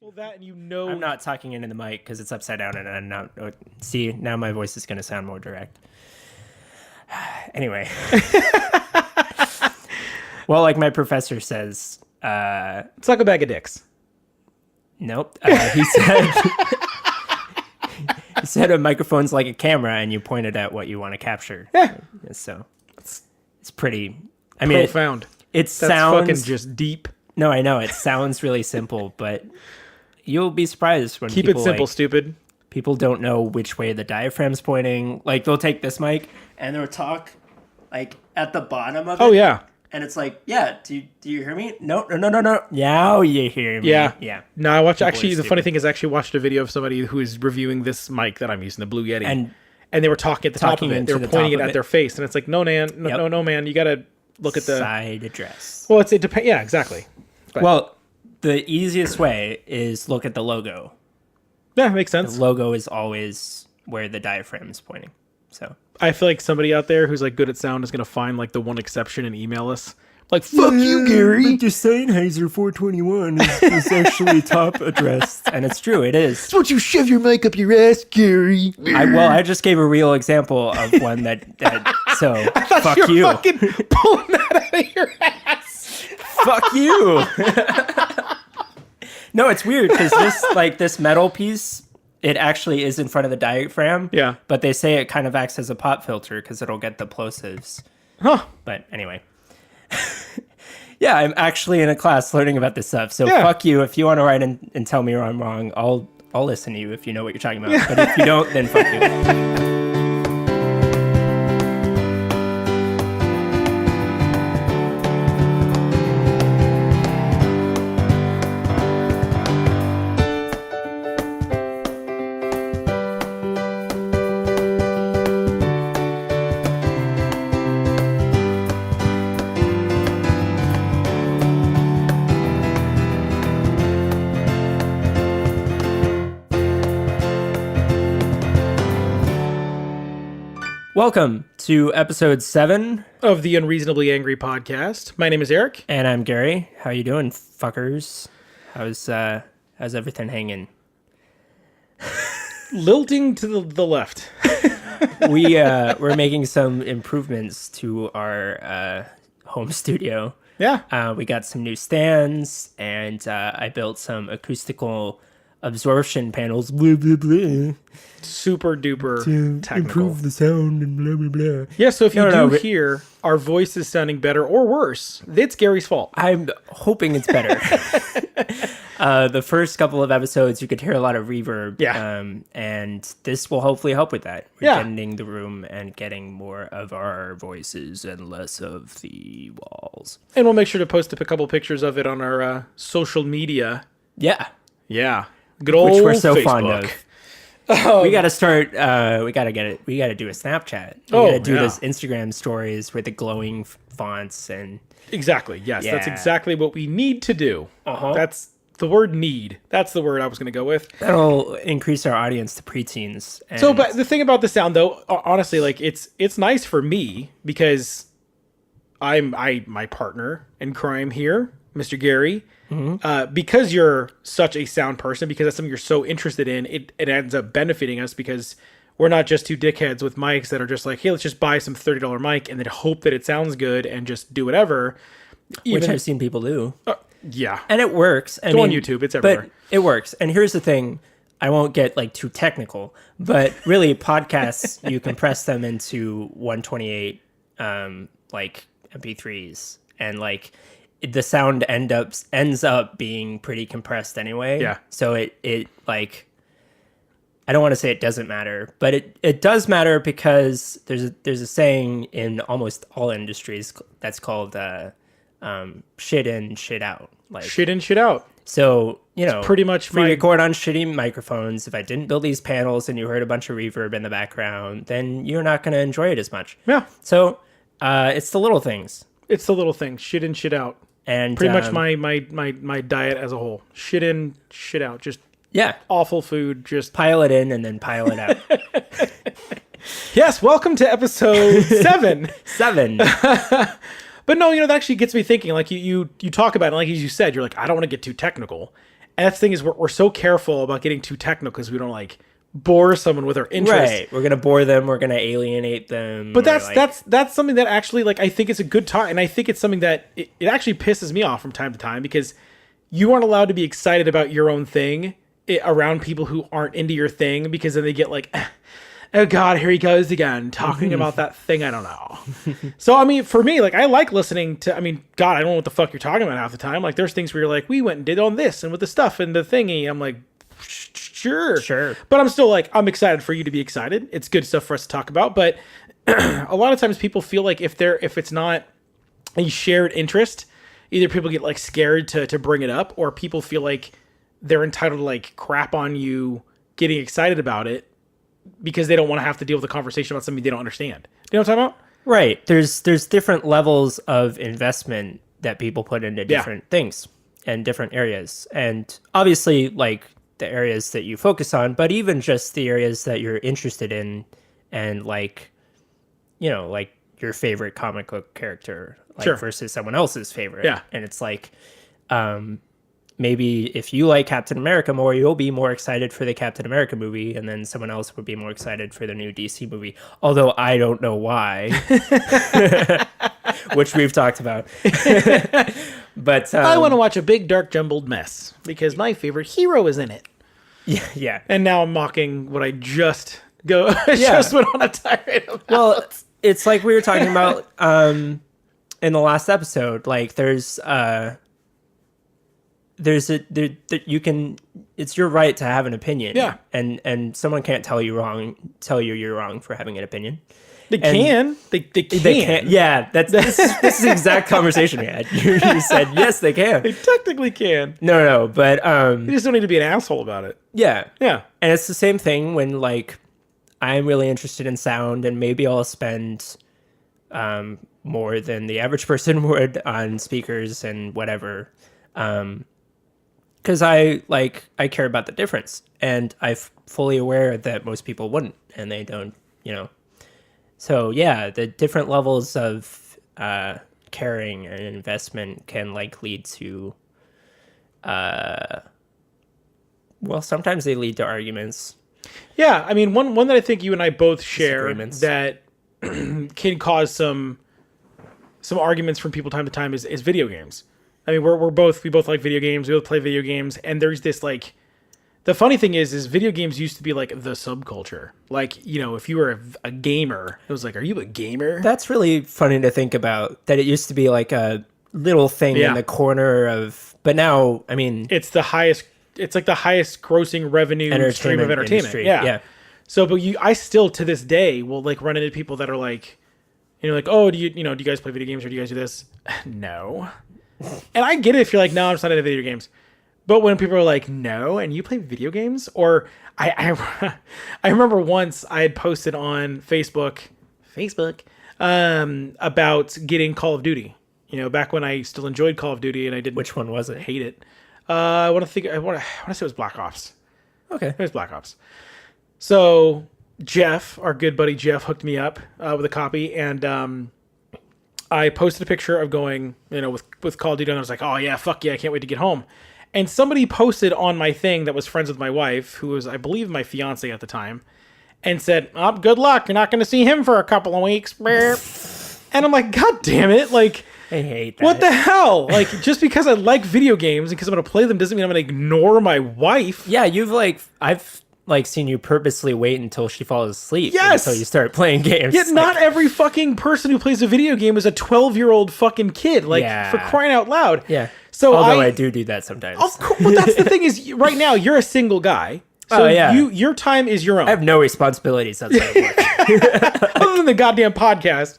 Well, that and you know, I'm not talking into the mic because it's upside down, and I'm not. See, now my voice is going to sound more direct. Anyway, well, like my professor says, it's like a bag of dicks. nope. He said a microphone's like a camera, and you point it at what you want to capture. Yeah. So it's pretty. I mean, Profound. It That's sounds fucking just deep. No, I know it sounds really simple, but you'll be surprised when Keep people, it simple, like, stupid. people don't know which way the diaphragm's pointing. Like they'll take this mic and they'll talk like at the bottom of it. Oh yeah. And it's like, yeah, do you hear me? No. Now you hear me. Yeah. Yeah. No, I watched. People Actually, are the funny stupid. thing is, I actually watched a video of somebody who is reviewing this mic that I'm using, the Blue Yeti, And they were talking at the top talking of it. They into were the pointing top it of at it. their face, and it's like, no, man, Yep. no, man, you gotta look at the. side address. Well, it depends. Yeah, exactly. But, Well, the easiest way is look at the logo. yeah, makes The sense. logo is always where the diaphragm is pointing. So I feel like somebody out there who's like good at sound is gonna find like the one exception and email us. Like, fuck you, Gary. The Sennheiser 421 is actually top addressed, and it's true. It is. Don't you shove your mic up your ass, Gary? I just gave a real example of one that so fuck You're you, fucking pulling that out of your ass. fuck you. No, it's weird because this metal piece, it actually is in front of the diaphragm. Yeah. But they say it kind of acts as a pop filter because it'll get the plosives. Huh. But anyway. Yeah, I'm actually in a class learning about this stuff. So Yeah. fuck you. If you want to write in and tell me I'm wrong, I'll listen to you if you know what you're talking about. But if you don't, then fuck you. Welcome to episode 7, Of the Unreasonably Angry podcast. My name is Eric. and I'm Gary. How you doing, fuckers? How's everything hanging? Lilting to the left. We're making some improvements to our home studio. Yeah. We got some new stands, and I built some acoustical absorption panels. Blah, blah, blah, Super duper to technical. improve the sound and blah blah blah. Yeah, so if you No, do hear our voices sounding better or worse, it's Gary's fault. I'm hoping it's better. The first couple of episodes, you could hear a lot of reverb. Yeah. And this will hopefully help with that. We're Yeah. deadening the room and getting more of our voices and less of the walls. And we'll make sure to post a couple pictures of it on our social media. Yeah. Yeah. Good old Which we're so Facebook. fond of. We got to start, we got to get it. We got to do a Snapchat. We got to do yeah. this Instagram stories with the glowing fonts and Exactly. Yes, that's Yeah. exactly what we need to do. Uh-huh. That's the word need. That's the word I was going to go with. that'll increase our audience to preteens. And So, but the thing about the sound, though, honestly, like it's nice for me because my partner in crime here, Mr. Gary, because you're such a sound person, because that's something you're so interested in, it ends up benefiting us because we're not just two dickheads with mics that are just like, hey, let's just buy some $30 mic and then hope that it sounds good and just do whatever. which I've seen people do. Yeah. And it works. Go on YouTube, it's everywhere. But it works. And here's the thing. I won't get like too technical, but really podcasts, you compress them into 128 like MP3s, and like the sound ends up being pretty compressed anyway. Yeah. So it like, I don't want to say it doesn't matter, but it does matter because there's a saying in almost all industries that's called shit in, shit out. Like Shit in, shit out. so, you know, pretty much we my- record on shitty microphones. If I didn't build these panels and you heard a bunch of reverb in the background, then you're not going to enjoy it as much. Yeah. So, it's the little things. It's the little thing. Shit in, shit out. And Pretty much my diet as a whole. Shit in, shit out. Just yeah, awful food. Just pile it in and then pile it out. yes. Welcome to episode 7. 7. But no, that actually gets me thinking. Like you talk about it, like as you said, you're like, I don't want to get too technical, And that's the thing is we're so careful about getting too technical because we don't like bore someone with our interest. Right. We're gonna bore them. We're gonna alienate them. But or, that's something that actually like I think it's a good time, and I think it's something that it actually pisses me off from time to time because you aren't allowed to be excited about your own thing around people who aren't into your thing because then they get like, oh God, here he goes again talking about that thing I don't know. So I mean, for me, like I like listening to. I mean, God, I don't know what the fuck you're talking about half the time. Like there's things where you're like, we went and did on this and with the stuff and the thingy. I'm like, sure. But I'm still like, I'm excited for you to be excited. It's good stuff for us to talk about. But a lot of times people feel like if it's not a shared interest, either people get like scared to bring it up, or people feel like they're entitled to like crap on you getting excited about it because they don't want to have to deal with a conversation about something they don't understand. You know what I'm talking about? Right. There's different levels of investment that people put into different things and different areas. And obviously like the areas that you focus on, but even just the areas that you're interested in and like, you know, like your favorite comic book character like versus someone else's favorite. Yeah. And it's like, maybe if you like Captain America more, you'll be more excited for the Captain America movie, and then someone else would be more excited for the new DC movie. Although I don't know why, which we've talked about. But I want to watch a big, dark, jumbled mess because my favorite hero is in it. Yeah. And now I'm mocking what I just just went on a tirade about. Well, it's like we were talking about in the last episode. Like you can, it's your right to have an opinion. Yeah. And someone can't tell you you're wrong for having an opinion. They can. They can. Yeah, this is the exact conversation we had. You said yes, they can. They technically can. No, but You just don't need to be an asshole about it. yeah. Yeah. And it's the same thing when like I'm really interested in sound, and maybe I'll spend more than the average person would on speakers and whatever. Because I care about the difference, and I'm fully aware that most people wouldn't, and they don't, you know. So yeah, the different levels of caring and investment can like lead to, well, sometimes they lead to arguments. Yeah, I mean, one that I think you and I both share Disagreements. that can cause some arguments from people time to time is video games. I mean, we both like video games. We both play video games, and there's this like, the funny thing is video games used to be like the subculture. Like, you know, if you were a gamer, it was like, are you a gamer? That's really funny to think about. That it used to be like a little thing in the corner of, but now, I mean, it's like the highest grossing revenue stream of entertainment. Industry. Yeah. So, but I still to this day will like run into people that are like, you know, like, oh, do you guys play video games or do you guys do this? No. And I get it if you're like, no, I'm just not into video games. But when people are like, no, and you play video games? Or I remember once I had posted on Facebook, about getting Call of Duty. You know, back when I still enjoyed Call of Duty and I didn't. Which one was it? Hate it. I want to say it was Black Ops. Okay. It was Black Ops. So Jeff, our good buddy Jeff, hooked me up with a copy, and I posted a picture of going, you know, with Call of Duty, and I was like, oh yeah, fuck yeah, I can't wait to get home. And somebody posted on my thing that was friends with my wife, who was, I believe, my fiance at the time, and said, oh, good luck, you're not going to see him for a couple of weeks. And I'm like, God damn it, like, I hate that. what the hell? Like, just because I like video games and because I'm going to play them doesn't mean I'm going to ignore my wife. Yeah, I've seen you purposely wait until she falls asleep. Yes! Until you start playing games. Yet not every fucking person who plays a video game is a 12-year-old fucking kid. Like, Yeah. for crying out loud. Yeah. So Although I do that sometimes. Of course, well, that's the thing is, right now, you're a single guy. So Oh, yeah. your time is your own. I have no responsibilities outside of work. Other than the goddamn podcast.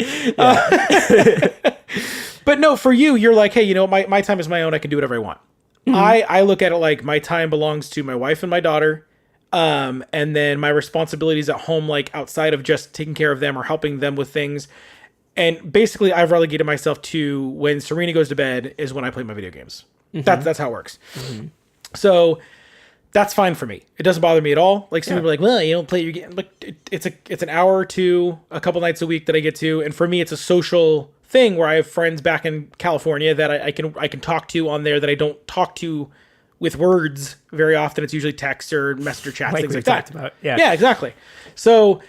But no, for you, you're like, hey, you know, my time is my own. I can do whatever I want. I look at it like my time belongs to my wife and my daughter. And then my responsibilities at home, like outside of just taking care of them or helping them with things. And basically, I've relegated myself to when Serena goes to bed is when I play my video games. That's how it works. So that's fine for me. It doesn't bother me at all. Like some people are like, well, you don't play your game. Like it's an hour or two, a couple nights a week that I get to, and for me, it's a social thing where I have friends back in California that I can talk to on there that I don't talk to with words. Very often it's usually text or messenger chats, Like things we like that. talked about. Yeah. Yeah, exactly. So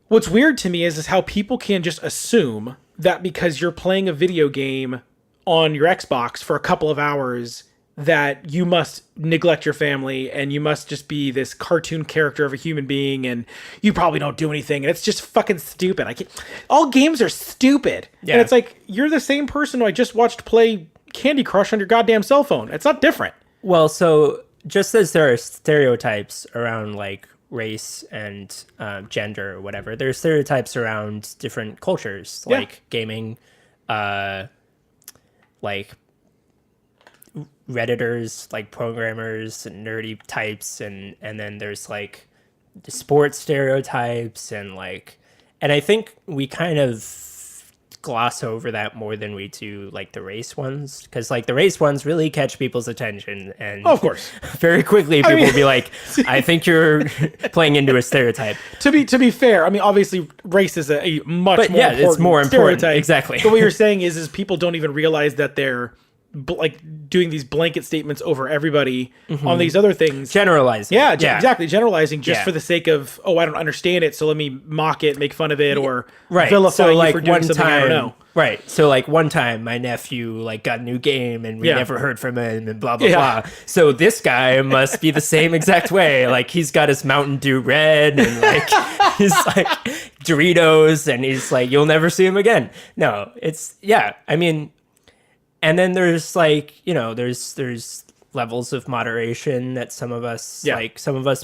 what's weird to me is how people can just assume that because you're playing a video game on your Xbox for a couple of hours that you must neglect your family and you must just be this cartoon character of a human being and you probably don't do anything and it's just fucking stupid. All games are stupid. Yeah. And it's like, you're the same person who I just watched play Candy Crush on your goddamn cell phone. It's not different. Well, so just as there are stereotypes around like race and gender or whatever, there's stereotypes around different cultures, Yeah. like gaming, like Redditors, like programmers and nerdy types, and then there's like the sports stereotypes and I think we kind of gloss over that more than we do like the race ones, because like the race ones really catch people's attention, and Oh, of course. very quickly people will be like, I think you're playing into a stereotype. To be fair, I mean, obviously race is a much But more yeah, important it's more important. stereotype. Exactly. But what you're saying is people don't even realize that they're like doing these blanket statements over everybody on these other things. Generalizing. Yeah, exactly. Generalizing just Yeah. for the sake of, oh, I don't understand it, so let me mock it, make fun of it, or Right. vilify So you like for doing one something I don't know. time, right. So like one time my nephew like got a new game and we Yeah. never heard from him and blah, blah, Yeah. blah. So this guy must be the same exact way. Like he's got his Mountain Dew Red and like he's like Doritos and he's like, you'll never see him again. No, I mean, and then there's like, there's levels of moderation that some of us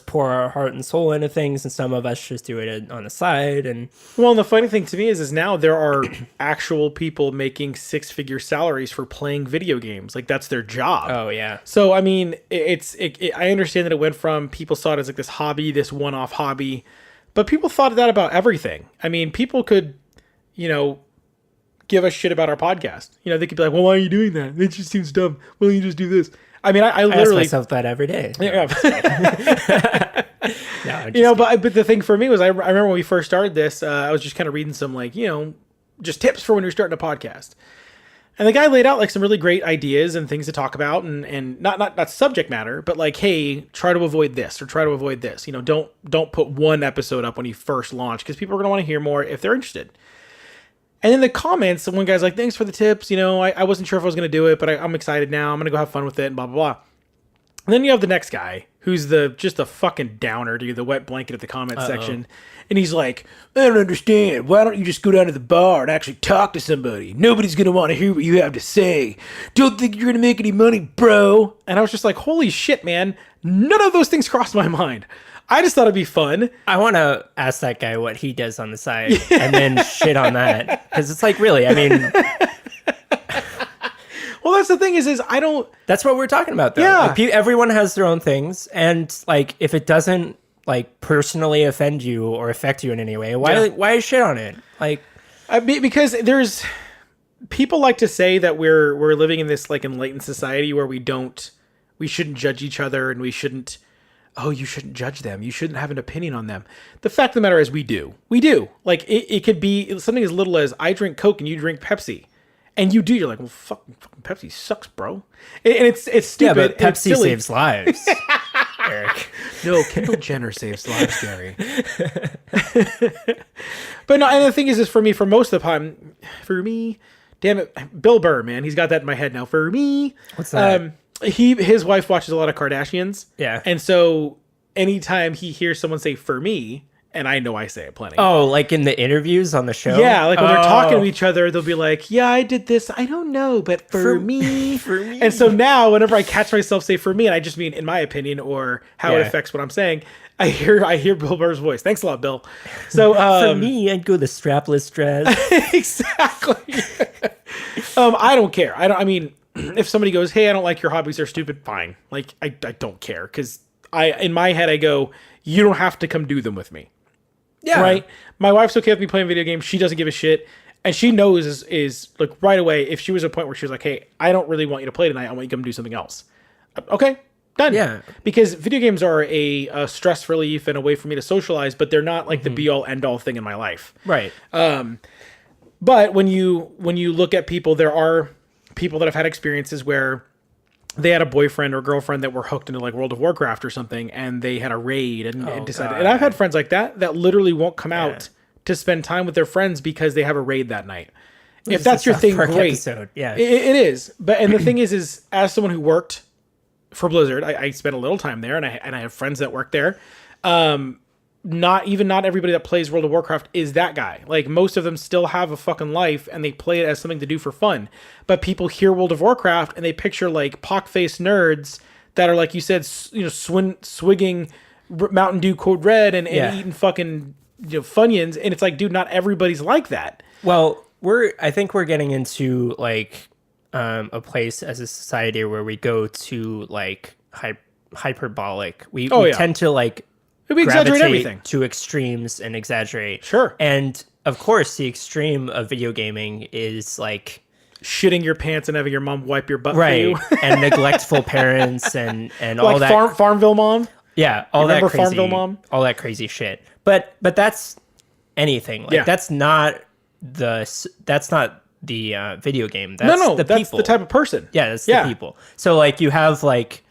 pour our heart and soul into things and some of us just do it on the side. And Well, and the funny thing to me is now there are actual people making six-figure salaries for playing video games. Like that's their job. oh yeah. So I mean, I understand that it went from people saw it as like this hobby, this one-off hobby, but people thought that about everything. I mean, people could, give a shit about our podcast. They could be like, "Well, why are you doing that? It just seems dumb. Why don't you just do this?" I mean, I I ask literally, myself that every day. yeah. No, I'm just but the thing for me was I remember when we first started this, I was just kind of reading some just tips for when you're starting a podcast. And the guy laid out like some really great ideas and things to talk about and not subject matter, but like, hey, try to avoid this or try to avoid this. Don't put one episode up when you first launch because people are going to want to hear more if they're interested. And in the comments, one guy's like, thanks for the tips. I wasn't sure if I was going to do it, but I'm excited now. I'm going to go have fun with it and blah, blah, blah. And then you have the next guy who's just a fucking downer, dude, the wet blanket at the comment section. And he's like, I don't understand. Why don't you just go down to the bar and actually talk to somebody? Nobody's going to want to hear what you have to say. Don't think you're going to make any money, bro. And I was just like, holy shit, man. None of those things crossed my mind. I just thought it'd be fun. I want to ask that guy what he does on the side and then shit on that. Because it's like, really, I mean, Well, that's the thing is I don't... that's what we're talking about, though. Yeah. Like, everyone has their own things. And, like, if it doesn't, like, personally offend you or affect you in any way, why shit on it? Like... because there's... People like to say that we're living in this, like, enlightened society where we shouldn't judge each other and we shouldn't... Oh, you shouldn't judge them. You shouldn't have an opinion on them. The fact of the matter is we do. We do. Like, it could be something as little as I drink Coke and you drink Pepsi. And you do. You're like, well, fucking Pepsi sucks, bro. And it's stupid. Yeah, but and it's Pepsi silly. saves lives, Eric. No, Kendall Jenner saves lives, Gary. But no, and the thing is for me, for most of the time, damn it, Bill Burr, man, he's got that in my head now. For me, What's that? His wife watches a lot of Kardashians. Yeah. And so anytime he hears someone say "for me," and I know I say it plenty. Oh, like in the interviews on the show? Yeah, like when they're talking to Oh. each other, they'll be like, "Yeah, I did this. I don't know, but for me, for me." And so now, whenever I catch myself say "for me," and I just mean in my opinion or how it Yeah. affects what I'm saying, I hear Bill Burr's voice. Thanks a lot, Bill. So For me, I'd go the strapless dress. exactly. I don't care. I mean, if somebody goes, "Hey, I don't like your hobbies. They're stupid." Fine. Like I don't care because in my head I go, "You don't have to come do them with me." Yeah. Right? My wife's okay with me playing video games. She doesn't give a shit. And she knows is like right away, if she was at a point where she was like, hey, I don't really want you to play tonight. I want you to come do something else. Okay, done. Yeah. Because video games are a stress relief and a way for me to socialize, but they're not like the be all end all thing in my life. Right. But when you look at people, there are people that have had experiences where they had a boyfriend or girlfriend that were hooked into like World of Warcraft or something, and they had a raid and decided. God. And I've had friends like that literally won't come out to spend time with their friends because they have a raid that night. If that's your thing, great. Episode. Yeah, it is. But and the thing is as someone who worked for Blizzard, I spent a little time there, and I have friends that work there. Not everybody that plays World of Warcraft is that guy. Like, most of them still have a fucking life and they play it as something to do for fun. But people hear World of Warcraft and they picture like pock-faced nerds that are, like you said, swigging Mountain Dew Code Red and eating fucking Funyuns. And it's like, dude, not everybody's like that. Well, I think we're getting into like a place as a society where we go to like hyperbolic. We tend to like we exaggerate everything to extremes and exaggerate. Sure. And of course, the extreme of video gaming is like shitting your pants and having your mom wipe your butt right, for you. And neglectful parents and like all that. Farmville Mom. Yeah, all that crazy. Farmville Mom? All that crazy shit. But that's anything. Like that's not the video game. That's the that's people. the type of person. Yeah, that's the people. So like you have like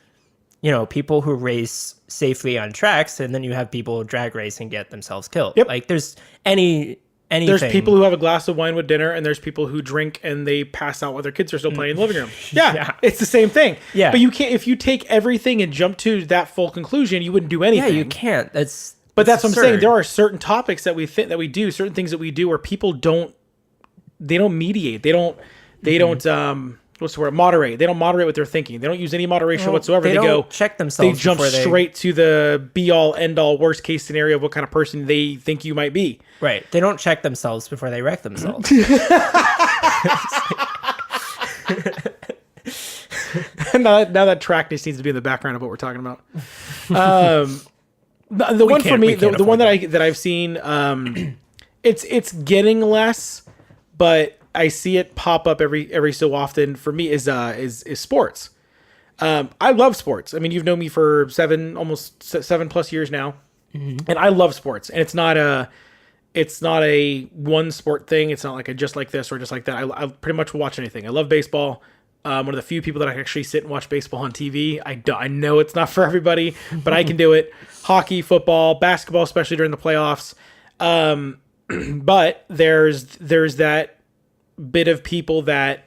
people who race safely on tracks, and then you have people who drag race and get themselves killed. Yep. Like there's anything. There's people who have a glass of wine with dinner, and there's people who drink and they pass out while their kids are still playing in the living room. Yeah, it's the same thing. Yeah. But you can't, if you take everything and jump to that full conclusion, you wouldn't do anything. Yeah, you can't. That's what I'm saying. There are certain topics that we do, certain things that we do where people don't mediate. They don't what's the word? Moderate. They don't moderate what they're thinking. They don't use any moderation whatsoever. They don't check themselves. They jump straight to the be all end all worst case scenario of what kind of person they think you might be. Right. They don't check themselves before they wreck themselves. now that track just needs to be in the background of what we're talking about. The one for me, the one that I've seen, it's getting less, but I see it pop up every so often for me is sports. I love sports. I mean, you've known me for almost 7+ years now, and I love sports. And it's not a one sport thing. It's not like a just like this or just like that. I pretty much will watch anything. I love baseball. One of the few people that I can actually sit and watch baseball on TV. I know it's not for everybody, but I can do it. Hockey, football, basketball, especially during the playoffs. But there's that bit of people that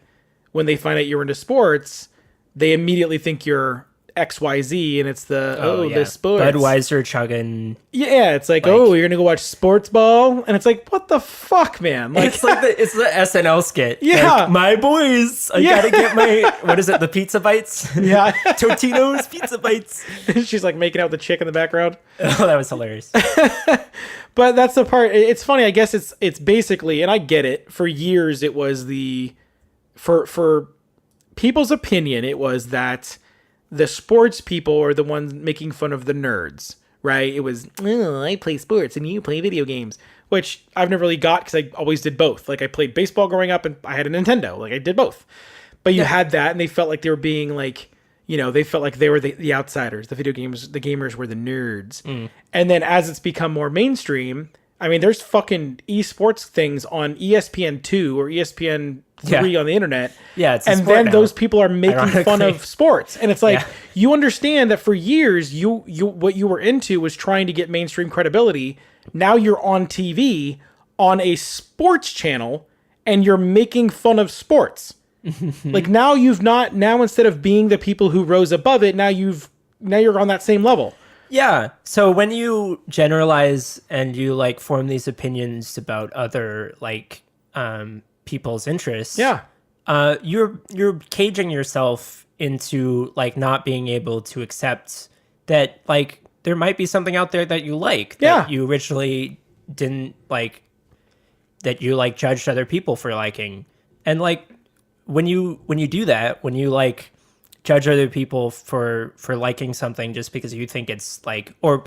when they find out you're into sports, they immediately think you're XYZ, and it's the sports. Budweiser chugging. Yeah, it's like, you're gonna go watch sports ball, and it's like, what the fuck, man? Like, it's like it's the SNL skit. Yeah, like, my boys, I gotta get my what is it? The pizza bites. Yeah, Totino's pizza bites. She's like making out with the chick in the background. Oh, that was hilarious. But that's the part. It's funny. I guess it's basically, and I get it. For years, it was for people's opinion, it was that the sports people are the ones making fun of the nerds, right? It was, I play sports and you play video games, which I've never really got because I always did both. Like I played baseball growing up and I had a Nintendo. Like I did both. But you had that, and they felt like they were being like, they felt like they were the outsiders. The gamers were the nerds. And then as it's become more mainstream, I mean, there's fucking esports things on ESPN2 or ESPN3 on the internet. Yeah, it's and then those people are making fun of sports. And it's like, you understand that for years, you what you were into was trying to get mainstream credibility. Now you're on TV on a sports channel and you're making fun of sports. Like now instead of being the people who rose above it, now you're on that same level. Yeah. So when you generalize and you like form these opinions about other like people's interests, you're caging yourself into like not being able to accept that like there might be something out there that you like that you originally didn't like, that you like judged other people for liking. And like when you do that, when you like judge other people for liking something just because you think it's like, or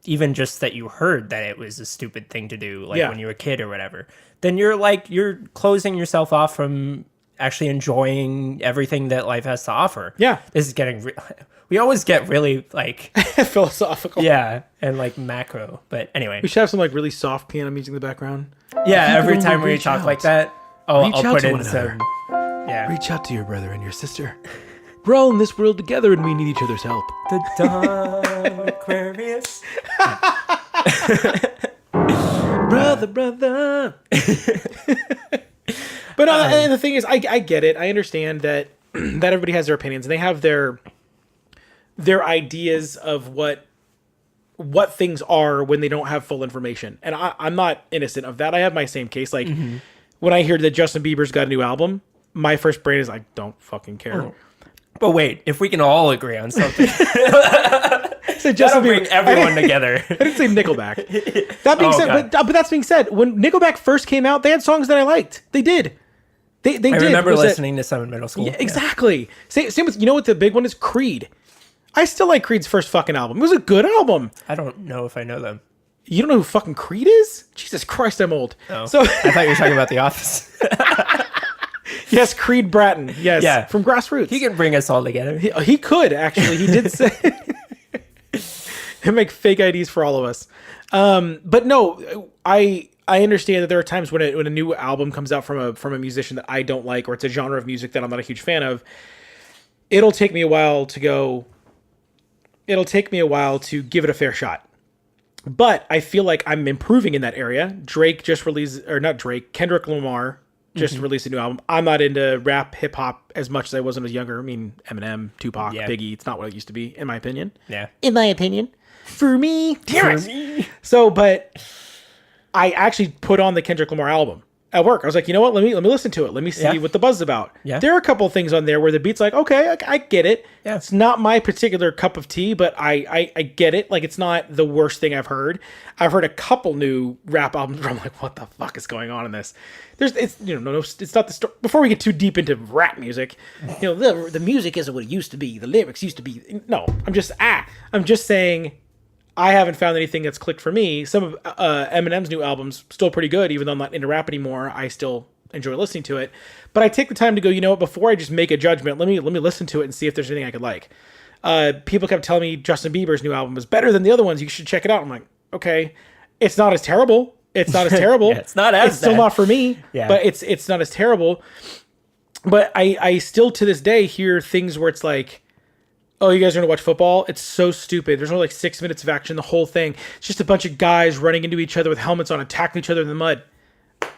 even just that you heard that it was a stupid thing to do, like when you were a kid or whatever, then you're closing yourself off from actually enjoying everything that life has to offer. Yeah. This is getting, we always get really like philosophical. Yeah. And like macro, but anyway. We should have some like really soft piano music in the background. Yeah. Every time we talk like that, I'll put in some. Yeah. Reach out to your brother and your sister. We're all in this world together and we need each other's help. The Dawn Aquarius. Brother. But and the thing is, I get it. I understand that that everybody has their opinions and they have their ideas of what things are when they don't have full information. And I'm not innocent of that. I have my same case. Like when I hear that Justin Bieber's got a new album, my first brain is like, don't fucking care. Oh. But wait, if we can all agree on something, so that'll bring everyone together. I didn't say Nickelback. That being said, but that's being said, when Nickelback first came out, they had songs that I liked. They did. They did. I remember listening to some in middle school. Yeah, exactly. Same with, you know what the big one is? Creed. I still like Creed's first fucking album. It was a good album. I don't know if I know them. You don't know who fucking Creed is? Jesus Christ, I'm old. Oh, So I thought you were talking about The Office. yes, Creed Bratton. Yes, Yeah. from Grassroots. He can bring us all together. He could actually. He did say and make fake IDs for all of us. But no, I understand that there are times when a new album comes out from a musician that I don't like, or it's a genre of music that I'm not a huge fan of. It'll take me a while to give it a fair shot. But I feel like I'm improving in that area. Kendrick Lamar just released a new album. I'm not into rap, hip hop as much as I was when I was younger. I mean, Eminem, Tupac, Biggie. It's not what it used to be, in my opinion. Yeah. In my opinion. For me. Damn it. So, but I actually put on the Kendrick Lamar album at work. I was like, you know what? Let me listen to it. Let me see what the buzz is about. Yeah. There are a couple of things on there where the beat's like, okay, I get it. Yeah. It's not my particular cup of tea, but I get it. Like, it's not the worst thing I've heard. I've heard a couple new rap albums where I'm like, what the fuck is going on in this? It's not the story. Before we get too deep into rap music, the music isn't what it used to be. The lyrics used to be. No, I'm just saying, I haven't found anything that's clicked for me. Some of Eminem's new albums still pretty good, even though I'm not into rap anymore. I still enjoy listening to it, but I take the time to go, you know what? Before I just make a judgment, let me listen to it and see if there's anything I could like. People kept telling me Justin Bieber's new album was better than the other ones. You should check it out. I'm like, okay, it's not as terrible. It's not as terrible. It's not as It's still bad. not for me. Yeah. But it's not as terrible. But I still to this day hear things where it's like, oh, you guys are going to watch football? It's so stupid. There's only like 6 minutes of action, the whole thing. It's just a bunch of guys running into each other with helmets on, attacking each other in the mud.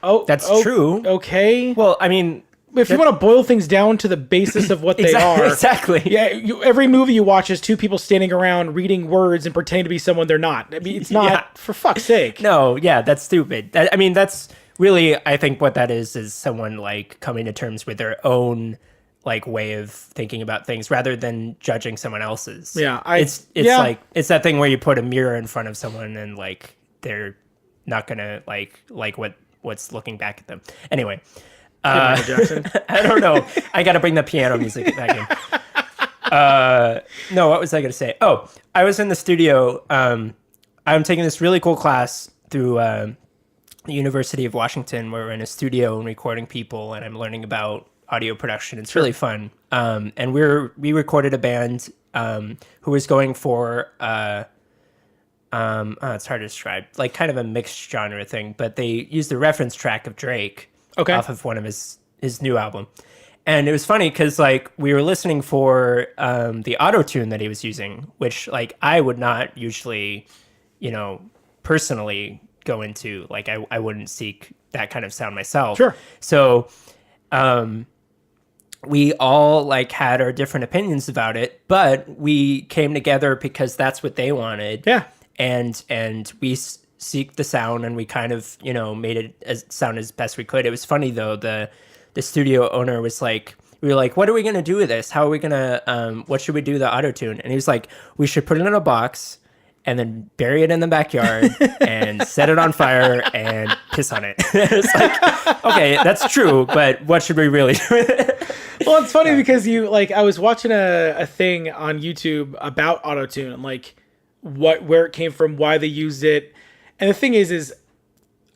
Oh, That's true. Okay. Well, I mean, If you want to boil things down to the basis of what they are. Exactly. Yeah, every movie you watch is two people standing around reading words and pretending to be someone they're not. I mean, it's not, for fuck's sake. No, yeah, that's stupid. I mean, that's really, I think what that is someone like coming to terms with their own like way of thinking about things rather than judging someone else's. Yeah, it's like it's that thing where you put a mirror in front of someone and like they're not gonna like what's looking back at them. Anyway, Michael Jackson. I don't know. I got to bring the piano music back in. No, what was I going to say? Oh, I was in the studio. I'm taking this really cool class through the University of Washington where we're in a studio and recording people, and I'm learning about audio production. It's really fun. And we recorded a band who was going for it's hard to describe, like kind of a mixed genre thing, but they used the reference track of Drake off of one of his new album. And it was funny because like we were listening for the auto-tune that he was using, which like I would not usually, personally go into. Like I wouldn't seek that kind of sound myself. Sure. So we all like had our different opinions about it, but we came together because that's what they wanted. Yeah. And we seeked the sound and we kind of, made it sound as best we could. It was funny though, the studio owner was like, we were like, what are we going to do with this? How are we going to, what should we do with the auto-tune? And he was like, we should put it in a box and then bury it in the backyard and set it on fire and piss on it. It's like, okay, that's true, but what should we really do with it? Well, it's funny because I was watching a thing on YouTube about auto-tune and like where it came from, why they used it. And the thing is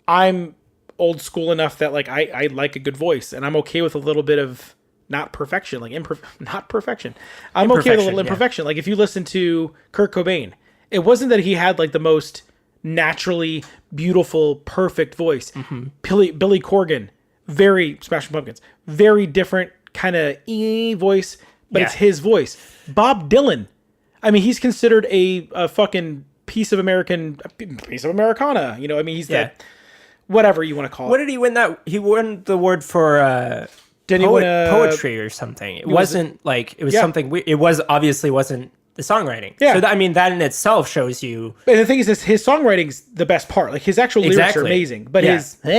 I'm old school enough that like I like a good voice and I'm okay with a little bit of not perfection, like not perfection. I'm okay with a little imperfection. Like if you listen to Kurt Cobain, it wasn't that he had like the most naturally beautiful, perfect voice. Mm-hmm. Billy Corgan, very Smashing Pumpkins, very different kind of voice, but Yeah. it's his voice. Bob Dylan. I mean, he's considered a fucking piece of Americana. You know, I mean, he's Yeah. that whatever you want to call What it. did he win that? He won the award for Did he win a poetry or something. It wasn't like, it was Yeah. something, it was obviously wasn't the songwriting. Yeah. So that, I mean, that in itself shows you, And the thing is, his songwriting's the best part. Like his actual lyrics are Exactly. amazing, but Yeah. his when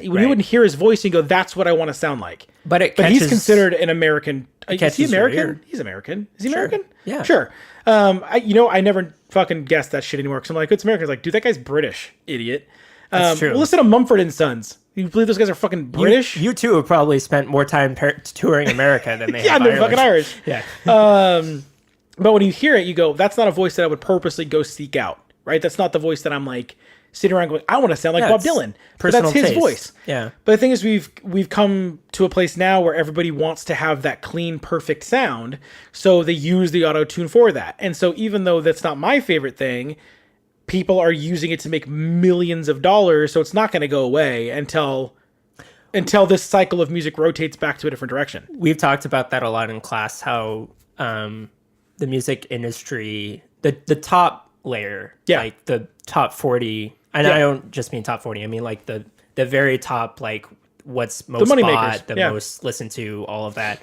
you Right. wouldn't hear his voice, you go, "That's what I want to sound like." but it But catches, he's considered an American. Is he catches your American? ear. He's American. Is he Sure. American? Yeah. Sure. I never fucking guessed that shit anymore. Because I'm like, it's American. It's like, dude, that guy's British, idiot. That's true. Well, listen to Mumford and Sons. You believe those guys are fucking British? You two have probably spent more time touring America than they yeah, have they're fucking Irish. Yeah. But when you hear it, you go, that's not a voice that I would purposely go seek out, right? That's not the voice that I'm like sitting around going, I want to sound like Yeah, Bob it's Dylan. But personal that's his taste. voice. Yeah. But the thing is, we've come to a place now where everybody wants to have that clean, perfect sound. So they use the auto tune for that. And so even though that's not my favorite thing, people are using it to make millions of dollars. So it's not going to go away until this cycle of music rotates back to a different direction. We've talked about that a lot in class, how the music industry, the top layer, Yeah. like the top 40, and Yeah. I don't just mean top 40, I mean like the very top, like what's most money bought, makers, the yeah. most listened to, all of that.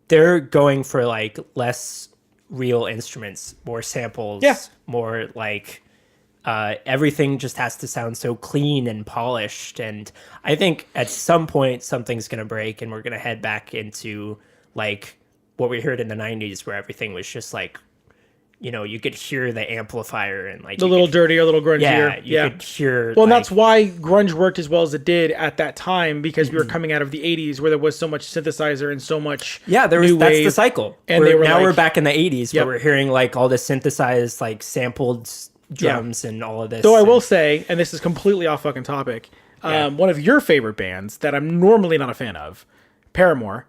They're going for like less real instruments, more samples, Yeah. more like everything just has to sound so clean and polished. And I think at some point something's going to break and we're going to head back into like what we heard in the 90s where everything was just like, you know, you could hear the amplifier and like The you little could, dirtier, a little grungier. yeah, you could hear. Well, and like, that's why grunge worked as well as it did at that time, because Mm-hmm. we were coming out of the 80s where there was so much synthesizer and so much yeah, there was new that's wave. the cycle. And We're- they were now like- we're back in the 80s Yep. where we're hearing like all the synthesized like sampled drums and all of this. Though I and- will say, and this is completely off fucking topic, Yeah. one of your favorite bands that I'm normally not a fan of, Paramore.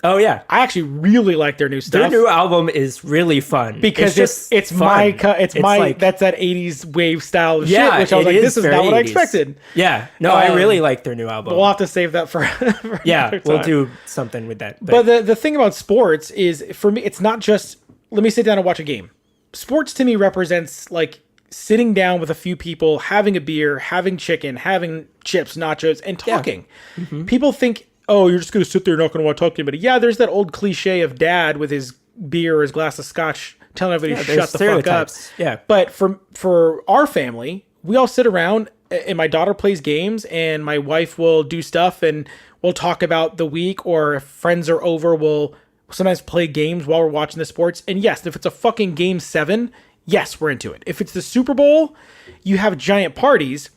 Oh yeah, I actually really like their new stuff. their new album is really fun because just it's fun. my like, that's that 80s wave style of yeah, shit, which I was it like, is this is very not what I 80s. expected. Yeah, no, I really like their new album. We'll have to save that for, for yeah, another we'll time. do something with that. But the thing about sports is, for me, it's not just, let me sit down and watch a game. Sports to me represents like sitting down with a few people, having a beer, having chicken, having chips, nachos, and talking. Mm-hmm. People think, oh, you're just going to sit there, not going to want to talk to anybody. Yeah, there's that old cliche of dad with his beer or his glass of scotch telling everybody to there's shut the fuck up. stereotypes. Yeah. But for our family, we all sit around and my daughter plays games and my wife will do stuff and we'll talk about the week, or if friends are over, we'll sometimes play games while we're watching the sports. And yes, if it's a fucking game 7, yes, we're into it. If it's the Super Bowl, you have giant parties.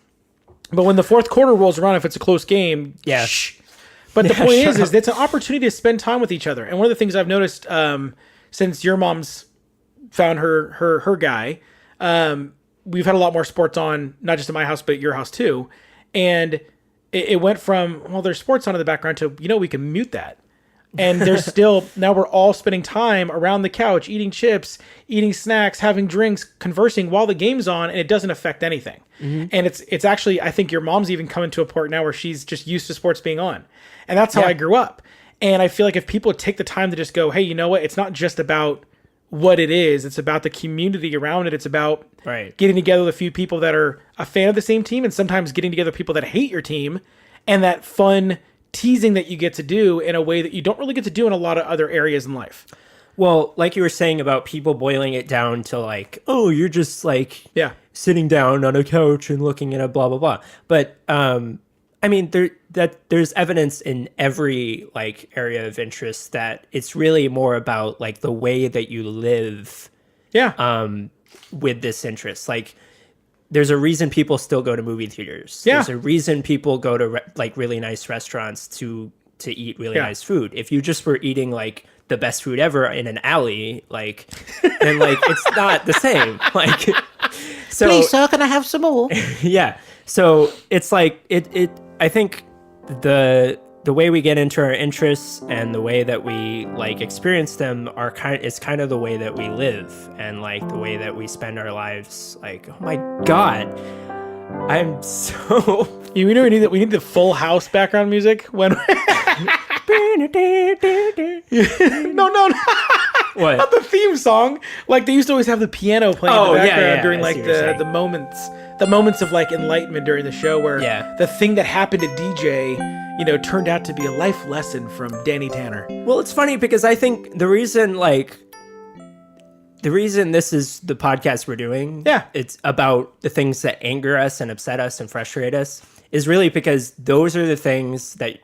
But when the fourth quarter rolls around, if it's a close game, Yeah. shh. But the Yeah, point shut is it's an opportunity to spend time with each other. And one of the things I've noticed since your mom's found her guy, we've had a lot more sports on, not just in my house, but at your house too. And it went from, well, there's sports on in the background to, we can mute that. And there's still, now we're all spending time around the couch, eating chips, eating snacks, having drinks, conversing while the game's on, and it doesn't affect anything. And it's actually, I think your mom's even coming to a point now where she's just used to sports being on. And that's how Yeah. I grew up. And I feel like if people take the time to just go, hey, you know what? It's not just about what it is. It's about the community around it. It's about Right. getting together with a few people that are a fan of the same team, and sometimes getting together with people that hate your team, and that fun teasing that you get to do in a way that you don't really get to do in a lot of other areas in life. Well, like you were saying about people boiling it down to like, oh, you're just like Yeah. sitting down on a couch and looking at a blah blah blah. But I mean, there's evidence in every like area of interest that it's really more about like the way that you live Yeah. with this interest. Like, there's a reason people still go to movie theaters. Yeah. There's a reason people go to like really nice restaurants to eat really Yeah. nice food. If you just were eating like the best food ever in an alley, like, then like it's not the same. Like, so Please, sir, can I have some more? yeah. So it's like it I think the way we get into our interests and the way that we like experience them is kind of the way that we live, and like the way that we spend our lives. Like, oh my god, I'm so We need the Full House background music when No, no, no. What? Not the theme song. Like they used to always have the piano playing Oh, in the yeah, background yeah, during I like see what you're saying. the moments of like enlightenment during the show where Yeah. the thing that happened to DJ, turned out to be a life lesson from Danny Tanner. Well, it's funny because I think the reason this is the podcast we're doing, Yeah. it's about the things that anger us and upset us and frustrate us, is really because those are the things that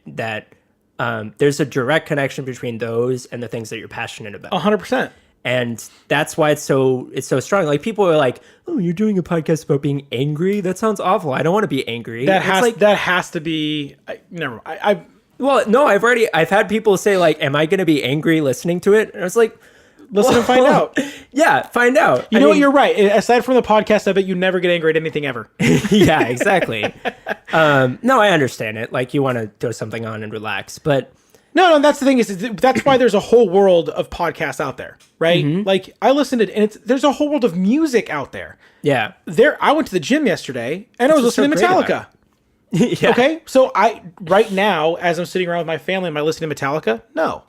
there's a direct connection between those and the things that you're passionate about. 100%. And that's why it's so strong. Like people are like, "Oh, you're doing a podcast about being angry? That sounds awful. I don't want to be angry." That It's has to be. I well, no, I've had people say like, "Am I going to be angry listening to it?" And I was like, listen and find out. Yeah, find out. You know what? You're right. Aside from the podcast, I bet you never get angry at anything ever. Yeah, exactly. No, I understand it. Like you want to throw something on and relax, but No, that's the thing is that's why there's a whole world of podcasts out there, right? Mm-hmm. Like I listened to, and there's a whole world of music out there. yeah, I went to the gym yesterday and I was what's so listening to great Metallica. yeah. Okay, so right now as I'm sitting around with my family, am I listening to Metallica? No.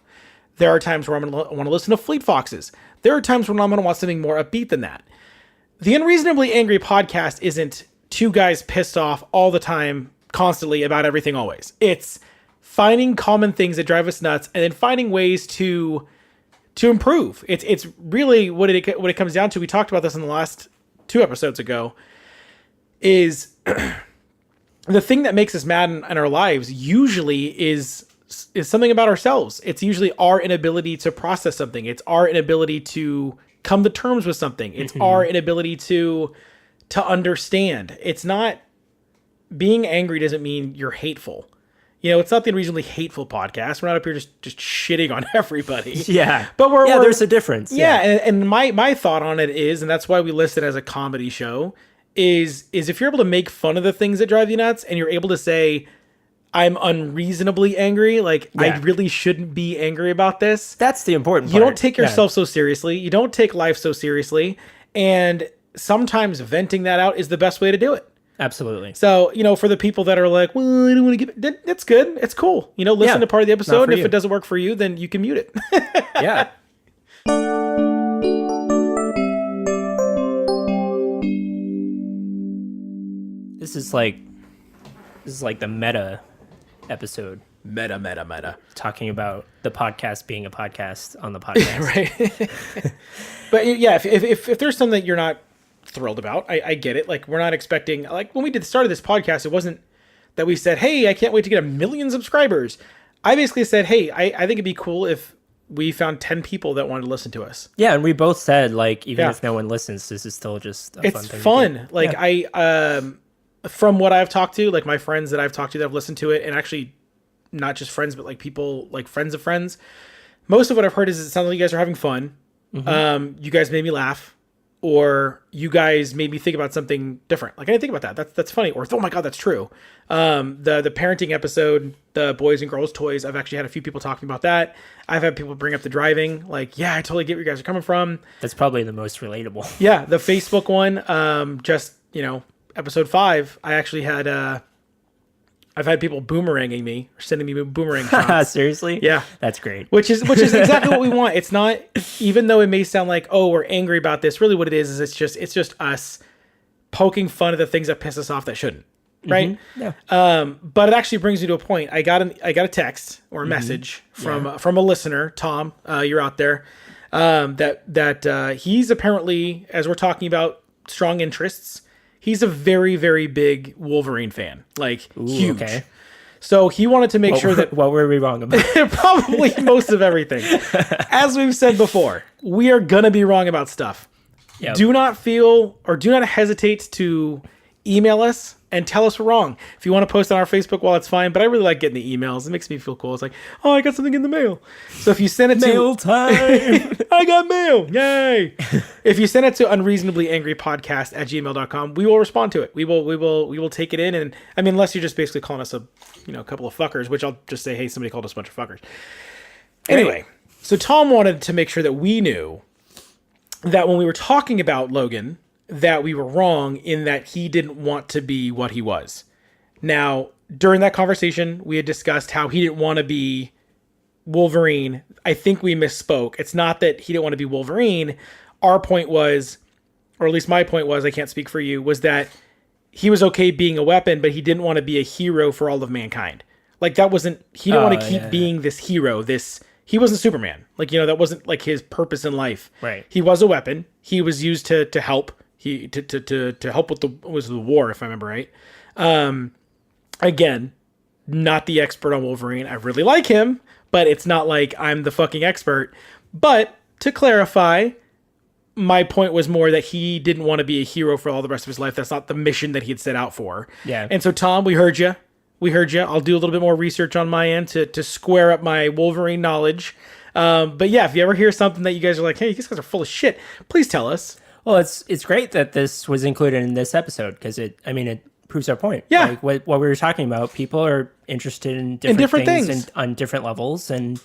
There are times where I want to listen to Fleet Foxes. There are times when I'm going to want something more upbeat than that. The Unreasonably Angry podcast isn't two guys pissed off all the time, constantly about everything always. It's finding common things that drive us nuts and then finding ways to improve. It's really what it comes down to. We talked about this in the last 2 episodes ago. Is the thing that makes us mad in our lives usually is something about ourselves. It's usually our inability to process something. It's our inability to come to terms with something. It's our inability to understand. It's not being angry doesn't mean you're hateful. It's not the Unreasonably Hateful podcast. We're not up here just shitting on everybody. Yeah, But there's a difference. Yeah, and my thought on it is, and that's why we list it as a comedy show, is if you're able to make fun of the things that drive you nuts and you're able to say, I'm unreasonably angry, like I really shouldn't be angry about this. That's the important part. You don't take yourself so seriously. You don't take life so seriously. And sometimes venting that out is the best way to do it. Absolutely. So, for the people that are like, well, I don't want to give it, it's good. It's cool. Listen to part of the episode. And if it doesn't work for you, then you can mute it. Yeah. This is like the meta episode. Meta. Talking about the podcast being a podcast on the podcast. Right. But yeah, if there's something that you're not thrilled about, I get it. Like we're not expecting, like when we started this podcast, it wasn't that we said, hey, I can't wait to get 1 million subscribers. I basically said, hey, I think it'd be cool if we found 10 people that wanted to listen to us. Yeah, and we both said like even Yeah. if no one listens, this is still just a It's fun thing. fun. Like from what I've talked to, like my friends that I've talked to that have listened to it, and actually not just friends, but like people like friends of friends. Most of what I've heard is it sounds like you guys are having fun. Mm-hmm. You guys made me laugh, or you guys made me think about something different. Like I didn't think about that. That's funny. Or oh my god, that's true. The parenting episode, the boys and girls toys. I've actually had a few people talking about that. I've had people bring up the driving. Like yeah, I totally get where you guys are coming from. That's probably the most relatable. Yeah, the Facebook one. Just episode 5. I actually had I've had people boomeranging me or sending me boomerang shots. Seriously? Yeah. That's great. Which is exactly what we want. It's not, even though it may sound like, oh, we're angry about this, really what it is it's just us poking fun at the things that piss us off that shouldn't. Right? Yeah. But it actually brings me to a point. I got a text or a message from a listener, Tom, you're out there, that he's apparently, as we're talking about strong interests, he's a very, very big Wolverine fan, like huge. Okay. So he wanted to make sure that what were we wrong about? probably most of everything. As we've said before, we are gonna be wrong about stuff. Yep. Do not feel or do not hesitate to email us and tell us we're wrong. If you want to post on our Facebook wall, it's fine. But I really like getting the emails. It makes me feel cool. It's like, oh, I got something in the mail. So if you send it Mail time. I got mail. Yay. If you send it to unreasonablyangrypodcast@gmail.com, we will respond to it. We will take it in. And I mean, unless you're just basically calling us a couple of fuckers, which I'll just say, hey, somebody called us a bunch of fuckers. Anyway, so Tom wanted to make sure that we knew that when we were talking about Logan, that we were wrong in that he didn't want to be what he was. Now, during that conversation, we had discussed how he didn't want to be Wolverine, I think we misspoke. It's not that he didn't want to be Wolverine. Our point was, or at least my point was, I can't speak for you, was that he was okay being a weapon, but he didn't want to be a hero for all of mankind. Like that wasn't, he didn't want to keep being this hero, he wasn't Superman. Like, that wasn't like his purpose in life. Right. He was a weapon. He was used to help. To help with the war, if I remember right. Again, not the expert on Wolverine. I really like him, but it's not like I'm the fucking expert. But to clarify, my point was more that he didn't want to be a hero for all the rest of his life. That's not the mission that he had set out for. Yeah. And so, Tom, we heard you. I'll do a little bit more research on my end to square up my Wolverine knowledge. But yeah, if you ever hear something that you guys are like, hey, these guys are full of shit, please tell us. Well, it's great that this was included in this episode because it proves our point. Yeah. Like what we were talking about, people are interested in different things. And on different levels, and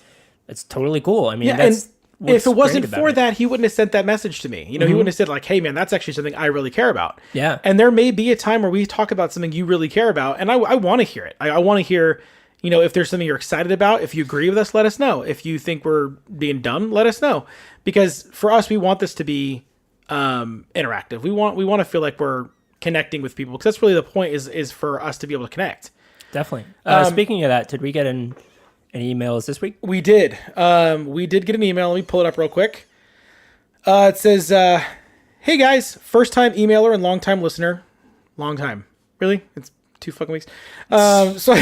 it's totally cool. I mean, that's and if it wasn't for that, he wouldn't have sent that message to me. He wouldn't have said like, hey man, that's actually something I really care about. Yeah. And there may be a time where we talk about something you really care about, and I want to hear it. I want to hear, if there's something you're excited about, if you agree with us, let us know. If you think we're being dumb, let us know. Because for us, we want this to be interactive. We want to feel like we're connecting with people, because that's really the point, is for us to be able to connect. Definitely. Speaking of that, did we get any emails this week? We did. We did get an email. Let me pull it up real quick. It says, hey guys, first time emailer and long time listener. Long time. Really? It's 2 fucking weeks. So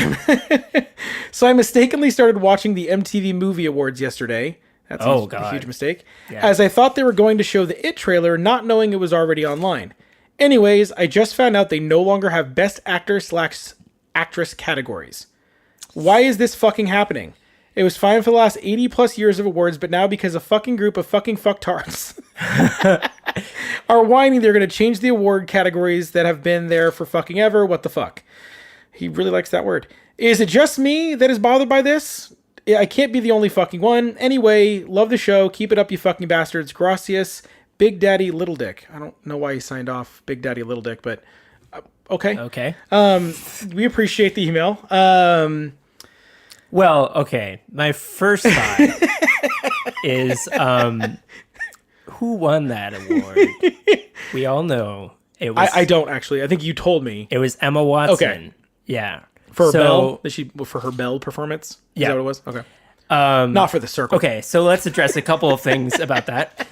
I mistakenly started watching the MTV Movie Awards yesterday. That's a huge mistake. Yeah. As I thought they were going to show the It trailer, not knowing it was already online. Anyways, I just found out they no longer have Best Actor/Actress categories. Why is this fucking happening? It was fine for the last 80 plus years of awards, but now because a fucking group of fucking fucktards are whining they're going to change the award categories that have been there for fucking ever. What the fuck? He really likes that word. Is it just me that is bothered by this? I can't be the only fucking one. Anyway, love the show. Keep it up, you fucking bastards. Gracias, Big Daddy Little Dick. I don't know why he signed off Big Daddy Little Dick, but okay. Okay. We appreciate the email. Well, okay. My first thought is who won that award? We all know it was. I don't actually. I think you told me. It was Emma Watson. Okay. Yeah. For Belle? For her Belle performance? Is that what it was? Okay. Not for the circle. Okay, so let's address a couple of things about that.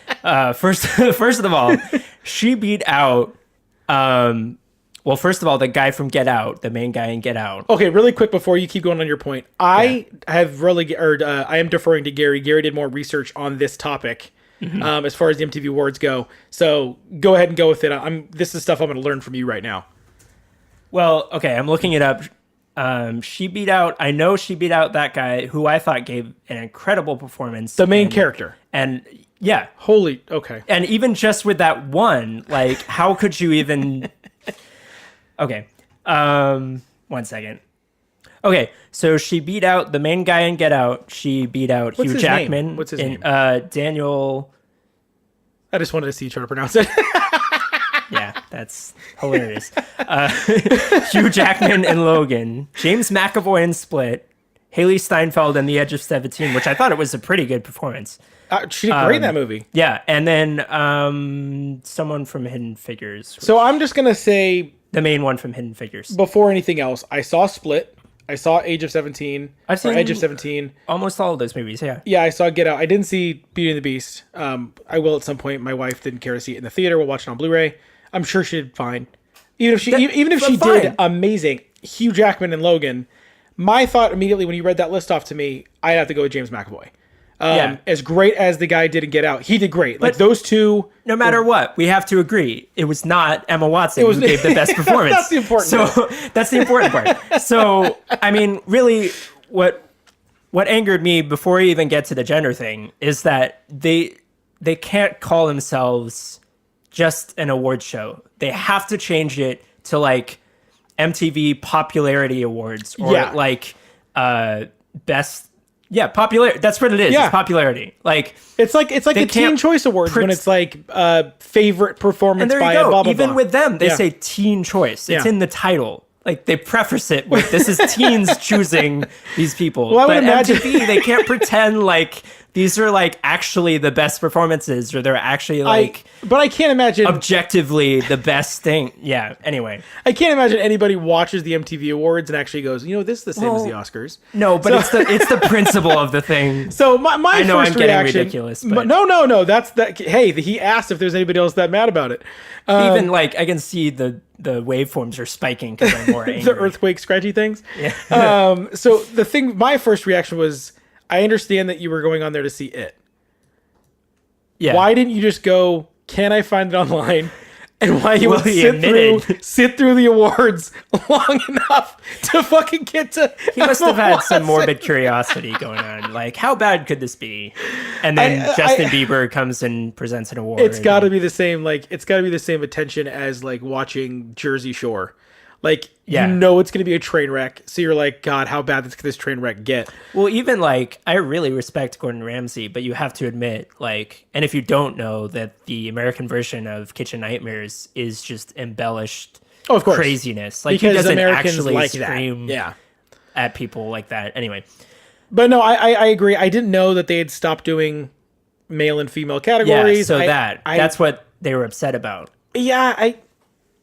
First of all, she beat out. First of all, the guy from Get Out, the main guy in Get Out. Okay, really quick before you keep going on your point, I am deferring to Gary. Gary did more research on this topic, as far as the MTV Awards go. So go ahead and go with it. This is stuff I'm going to learn from you right now. Well, okay, I'm looking it up. She beat out that guy who I thought gave an incredible performance. The main character. And yeah. Okay. And even just with that one, like, how could you even... Okay. 1 second. Okay, so she beat out the main guy in Get Out. She beat out Hugh Jackman. Name? What's his name? Daniel... I just wanted to see you try to pronounce it. Yeah, that's hilarious. Hugh Jackman and Logan, James McAvoy in Split, Haley Steinfeld in The Edge of 17, which I thought it was a pretty good performance. She did great in that movie. Yeah, and then someone from Hidden Figures. So I'm just going to say... The main one from Hidden Figures. Before anything else, I saw Split. I saw Age of 17. I've seen Edge of 17. Almost all of those movies, yeah. Yeah, I saw Get Out. I didn't see Beauty and the Beast. I will at some point. My wife didn't care to see it in the theater. We'll watch it on Blu-ray. I'm sure she did fine. Even if she did amazing, Hugh Jackman and Logan, my thought immediately when you read that list off to me, I'd have to go with James McAvoy. As great as the guy did in Get Out, he did great. Like those two. No matter what, we have to agree, it was not Emma Watson who gave the best performance. That's the important part. That's the important part. So, I mean, really, what angered me before you even get to the gender thing is that they can't call themselves just an award show. They have to change it to like MTV Popularity Awards or best. Yeah, popularity. That's what it is. Yeah. It's popularity. Like it's like the Teen Choice Awards when it's like favorite performance by a blah blah Even blah. with them, they say Teen Choice. It's in the title. Like they preface it with this is teens choosing these people. Well, I would but imagine MTV, they can't pretend like these are like actually the best performances or they're actually like but I can't imagine objectively the best thing. Yeah. Anyway. I can't imagine anybody watches the MTV Awards and actually goes, this is the same as the Well, Oscars. No, but it's the principle of the thing. So my I know first I'm getting reaction, ridiculous, but no, that's that. Hey, he asked if there's anybody else that mad about it. even like I can see the waveforms are spiking because I'm more angry. The earthquake scratchy things. Yeah. So my first reaction was, I understand that you were going on there to see it. Yeah. Why didn't you just go, can I find it online? And why you Well, would he sit through the awards long enough to fucking get to He must have had some morbid curiosity going on. Like, how bad could this be? And then Justin Bieber comes and presents an award. It's got to be the same. Like, it's got to be the same attention as like watching Jersey Shore. Like, Yeah. it's going to be a train wreck. So you're like, God, how bad could this train wreck get? Well, even like, I really respect Gordon Ramsay, but you have to admit, like, and if you don't know that the American version of Kitchen Nightmares is just embellished Oh, of course. craziness. Like, Because he doesn't Americans actually like scream that. Yeah. at people like that. Anyway. But no, I agree. I didn't know that they had stopped doing male and female Yeah, categories. so that's what they were upset about. Yeah,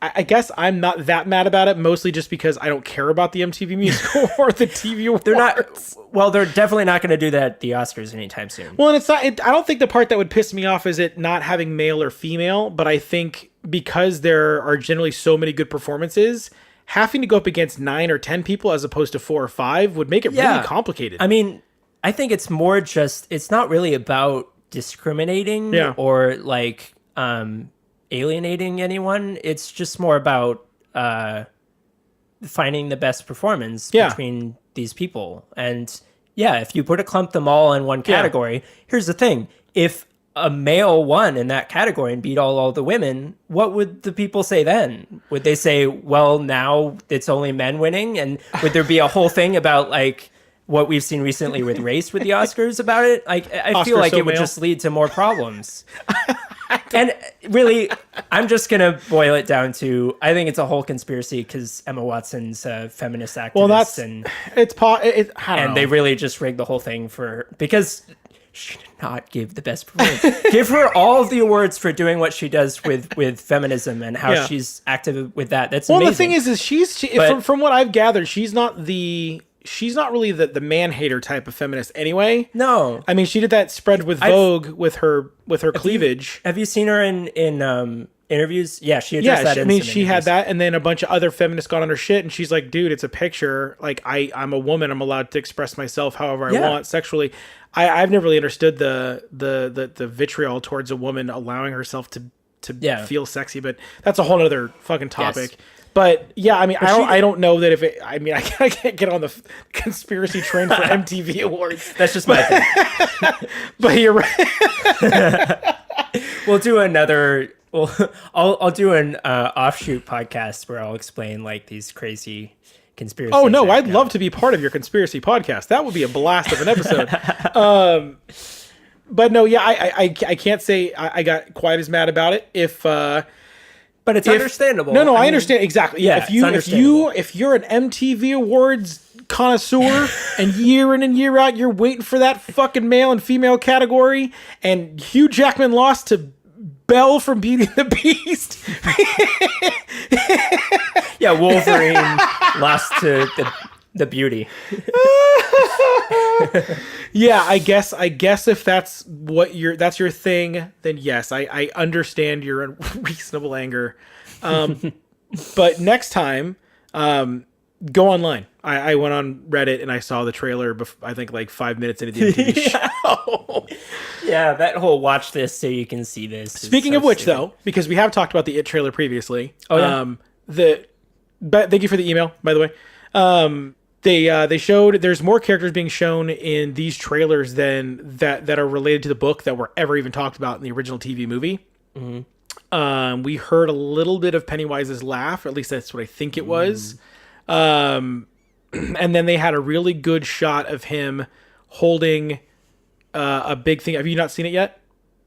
I guess I'm not that mad about it, mostly just because I don't care about the MTV Music or the TV Awards. They're not. Well, they're definitely not going to do that at the Oscars anytime soon. Well, and it's not. I don't think the part that would piss me off is it not having male or female, but I think because there are generally so many good performances, having to go up against 9 or 10 people as opposed to 4 or 5 would make it really complicated. I mean, I think it's more just. It's not really about discriminating or like alienating anyone. It's just more about finding the best performance between these people. And yeah, if you clump them all in one category, here's the thing. If a male won in that category and beat all the women, what would the people say then? Would they say, well, now it's only men winning? And would there be a whole thing about like what we've seen recently with race with the Oscars about it? Like, I feel like it would just lead to more problems. And really, I'm just going to boil it down to, I think it's a whole conspiracy because Emma Watson's a feminist activist. Well, I don't know. They really just rigged the whole thing because she did not give the best performance. Give her all of the awards for doing what she does with feminism and how she's active with that. That's amazing. The thing is from what I've gathered, she's not really the man hater type of feminist anyway. No, I mean, she did that spread with Vogue with her cleavage. Have you seen her in interviews? Yeah, she addressed that. She had that, and then a bunch of other feminists got on her shit, and she's like, "Dude, it's a picture. Like, I'm a woman. I'm allowed to express myself however I want sexually." I've never really understood the vitriol towards a woman allowing herself to feel sexy, but that's a whole other fucking topic. Yes. But yeah, I mean, I don't know that if it. I mean, I can't get on the conspiracy train for MTV Awards. That's just my thing. But you're right. We'll do another. Well, I'll do an offshoot podcast where I'll explain like these crazy conspiracies. Oh no, I'd love to be part of your conspiracy podcast. That would be a blast of an episode. But no, yeah, I can't say I got quite as mad about it but it's understandable. No, I understand exactly. Yeah, if you're an MTV Awards connoisseur and year in and year out you're waiting for that fucking male and female category, and Hugh Jackman lost to Belle from Beauty and the Beast. Yeah, Wolverine lost to the beauty. Yeah, I guess if that's your thing, then yes, I understand your unreasonable anger. But next time, go online. I went on Reddit and I saw the trailer. I think like 5 minutes into the MTV show. Yeah, that whole watch this so you can see this. Speaking of which, though, because we have talked about the It trailer previously. Oh yeah. Thank you for the email, by the way. They showed there's more characters being shown in these trailers than that are related to the book that were ever even talked about in the original TV movie. Mm-hmm. We heard a little bit of Pennywise's laugh, or at least that's what I think it was. And then they had a really good shot of him holding a big thing. Have you not seen it yet?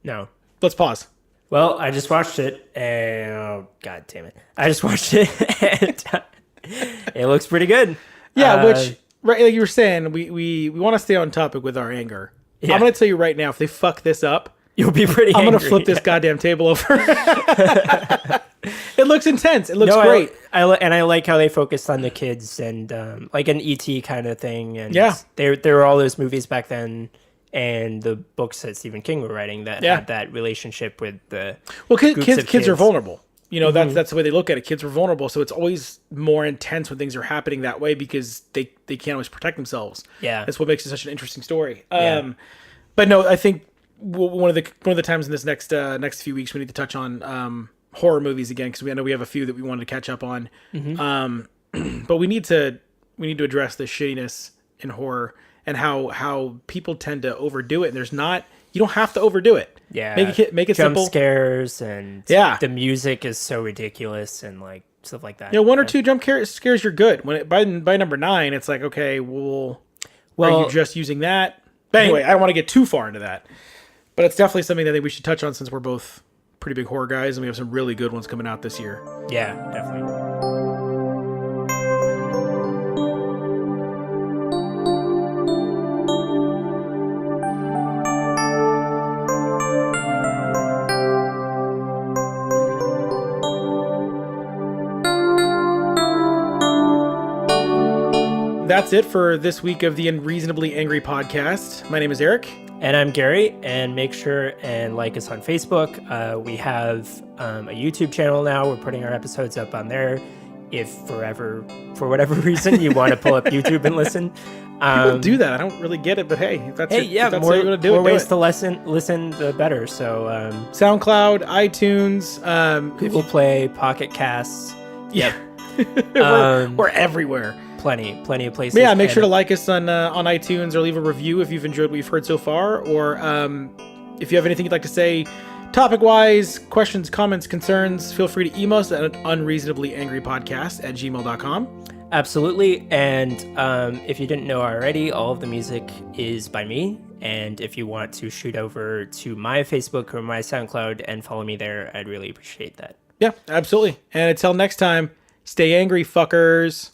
No. Let's pause. Well, I just watched it, and oh god damn it! I just watched it, and It looks pretty good. Yeah, which right, like you were saying, we want to stay on topic with our anger. Yeah. I'm gonna tell you right now, if they fuck this up, You'll be pretty I'm angry. gonna flip this goddamn table over. It looks intense. It looks No, great. I like how they focused on the kids and like an ET kind of thing. And Yeah. there were all those movies back then, and the books that Stephen King were writing that had that relationship with the Well, groups of kids are kids. vulnerable. You know, that's the way they look at it. Kids are vulnerable, so it's always more intense when things are happening that way because they can't always protect themselves. Yeah. That's what makes it such an interesting story. Yeah. But no, I think one of the times in this next few weeks we need to touch on horror movies again because I know we have a few that we wanted to catch up on. But we need to address the shittiness in horror and how people tend to overdo it. And you don't have to overdo it. Yeah, make it jump simple. scares and Yeah. the music is so ridiculous and like stuff like that. You know, one or two jump scares you're good. By number 9, it's like, okay, well, are you just using that? But anyway, I don't want to get too far into that. But it's definitely something that I think we should touch on since we're both pretty big horror guys and we have some really good ones coming out this year. Yeah, definitely. That's it for this week of the Unreasonably Angry podcast. My name is Eric. And I'm Gary, and make sure and like us on Facebook. We have a YouTube channel now. We're putting our episodes up on there. If for whatever reason, you want to pull up YouTube and listen. People do that. I don't really get it, but hey, if that's if that's more, how you're gonna do more it, ways do it. to listen, the better. So SoundCloud, iTunes, Google Play, Pocket Casts. yeah, we're everywhere. Plenty of places. But yeah, make sure to like us on iTunes or leave a review if you've enjoyed what you've heard so far, or if you have anything you'd like to say topic-wise, questions, comments, concerns, feel free to email us at unreasonablyangrypodcast@gmail.com. Absolutely. And if you didn't know already, all of the music is by me. And if you want to shoot over to my Facebook or my SoundCloud and follow me there, I'd really appreciate that. Yeah, absolutely. And until next time, stay angry, fuckers.